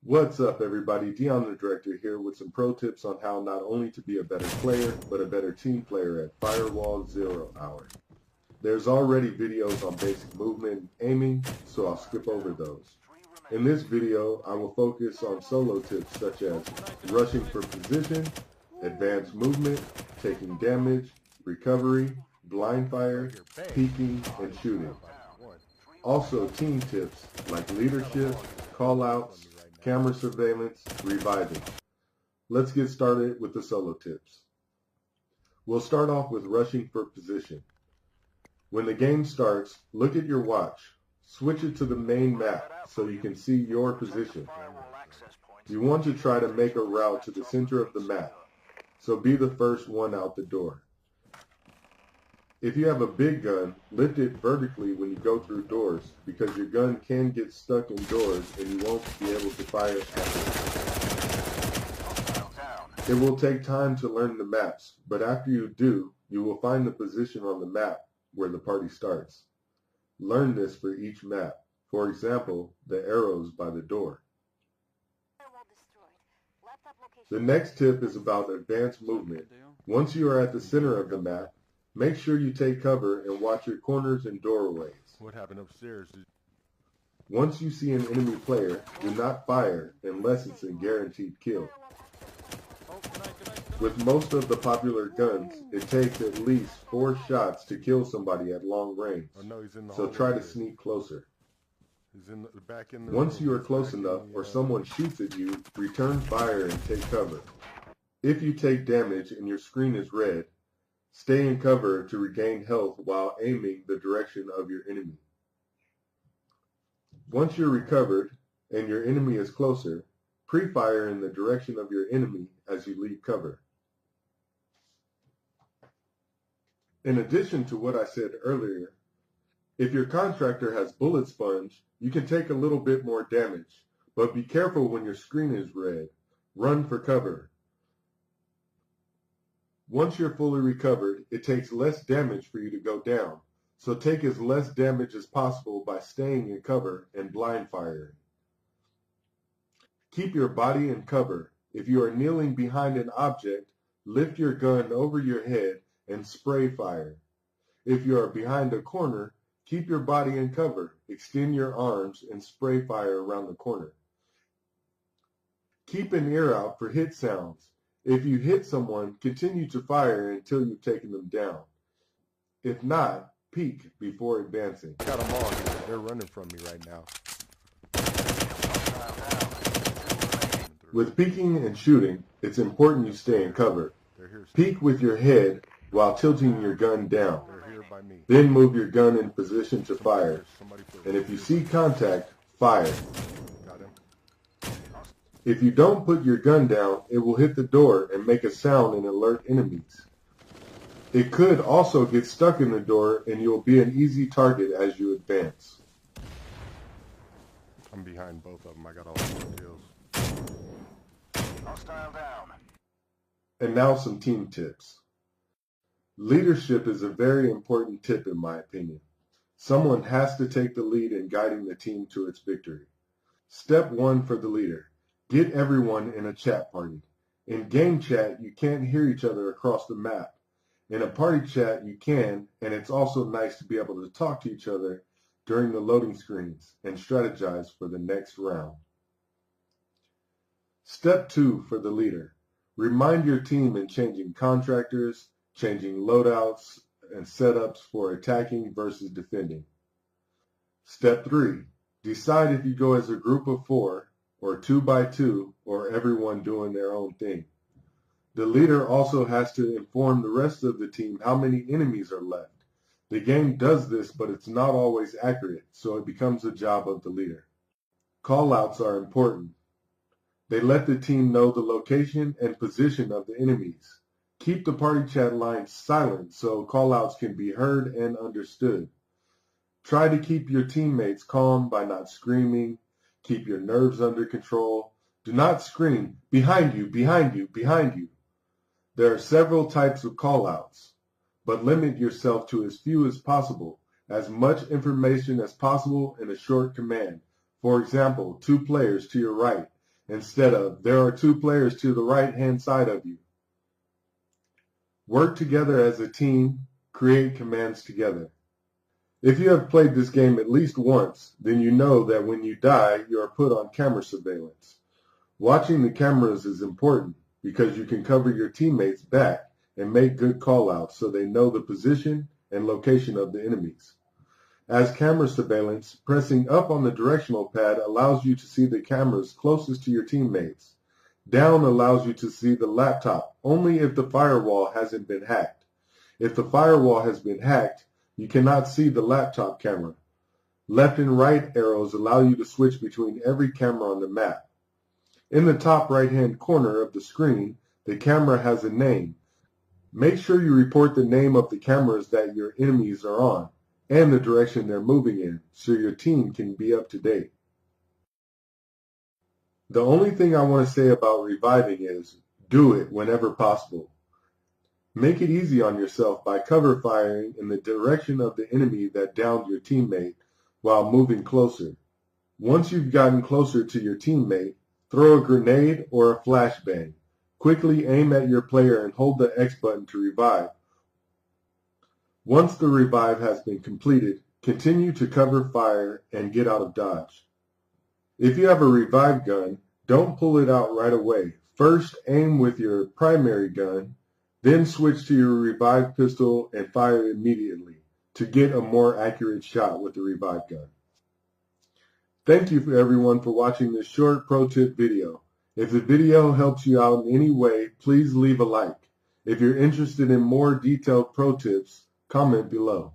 What's up, everybody? DeonTheDirector here with some pro tips on how not only to be a better player, but a better team player at Firewall 0 Hour. There's already videos on basic movement and aiming, so I'll skip over those. In this video, I will focus on solo tips such as rushing for position, advanced movement, taking damage, recovery, blind fire, peeking, and shooting. Also team tips like leadership, call-outs, camera surveillance, reviving. Let's get started with the solo tips. We'll start off with rushing for position. When the game starts, look at your watch. Switch it to the main map so you can see your position. You want to try to make a route to the center of the map, so be the first one out the door. If you have a big gun, lift it vertically when you go through doors because your gun can get stuck in doors and you won't be able to fire at it. It will take time to learn the maps, but after you do, you will find the position on the map where the party starts. Learn this for each map. For example, the arrows by the door. The next tip is about advanced movement. Once you are at the center of the map, make sure you take cover and watch your corners and doorways. What happened upstairs? Once you see an enemy player, do not fire unless it's a guaranteed kill. With most of the popular guns, it takes at least 4 shots to kill somebody at long range, so try to sneak closer. Once you are close enough or someone shoots at you, return fire and take cover. If you take damage and your screen is red, stay in cover to regain health while aiming the direction of your enemy. Once you're recovered and your enemy is closer, pre-fire in the direction of your enemy as you leave cover. In addition to what I said earlier, if your contractor has bullet sponge, you can take a little bit more damage, but be careful when your screen is red. Run for cover. Once you're fully recovered, it takes less damage for you to go down, so take as less damage as possible by staying in cover and blind firing. Keep your body in cover. If you are kneeling behind an object, lift your gun over your head and spray fire. If you are behind a corner, keep your body in cover, extend your arms, and spray fire around the corner. Keep an ear out for hit sounds. If you hit someone, continue to fire until you've taken them down. If not, peek before advancing. Got them all here. They're running from me right now. With peeking and shooting, it's important you stay in cover. Peek with your head while tilting your gun down. Then move your gun in position to fire. And if you see contact, fire. If you don't put your gun down, it will hit the door and make a sound and alert enemies. It could also get stuck in the door and you'll be an easy target as you advance. I'm behind both of them. I got all the kills. Hostile down. And now some team tips. Leadership is a very important tip in my opinion. Someone has to take the lead in guiding the team to its victory. Step 1 for the leader. Get everyone in a chat party. In game chat, you can't hear each other across the map. In a party chat, you can, and it's also nice to be able to talk to each other during the loading screens and strategize for the next round. Step 2 for the leader. Remind your team in changing contractors, changing loadouts, and setups for attacking versus defending. Step 3. Decide if you go as a group of 4, or 2 by 2, or everyone doing their own thing. The leader also has to inform the rest of the team how many enemies are left. The game does this, but it's not always accurate, so it becomes the job of the leader. Callouts are important. They let the team know the location and position of the enemies. Keep the party chat lines silent so callouts can be heard and understood. Try to keep your teammates calm by not screaming. Keep your nerves under control. Do not scream, "Behind you, behind you, behind you." There are several types of callouts, but limit yourself to as few as possible, as much information as possible in a short command. For example, 2 players to your right. instead of there are 2 players to the right-hand side of you. Work together as a team, create commands together. If you have played this game at least once, then you know that when you die, you are put on camera surveillance. Watching the cameras is important because you can cover your teammates' back and make good call-outs so they know the position and location of the enemies. As camera surveillance, pressing up on the directional pad allows you to see the cameras closest to your teammates. Down allows you to see the laptop only if the firewall hasn't been hacked. If the firewall has been hacked, you cannot see the laptop camera. Left and right arrows allow you to switch between every camera on the map. In the top right-hand corner of the screen, the camera has a name. Make sure you report the name of the cameras that your enemies are on and the direction they're moving in so your team can be up to date. The only thing I want to say about reviving is do it whenever possible. Make it easy on yourself by cover firing in the direction of the enemy that downed your teammate while moving closer. Once you've gotten closer to your teammate, throw a grenade or a flashbang. Quickly aim at your player and hold the X button to revive. Once the revive has been completed, continue to cover fire and get out of dodge. If you have a revive gun, don't pull it out right away. First, aim with your primary gun, then switch to your revive pistol and fire immediately to get a more accurate shot with the revive gun. Thank you for everyone for watching this short pro tip video. If the video helps you out in any way, please leave a like. If you're interested in more detailed pro tips, comment below.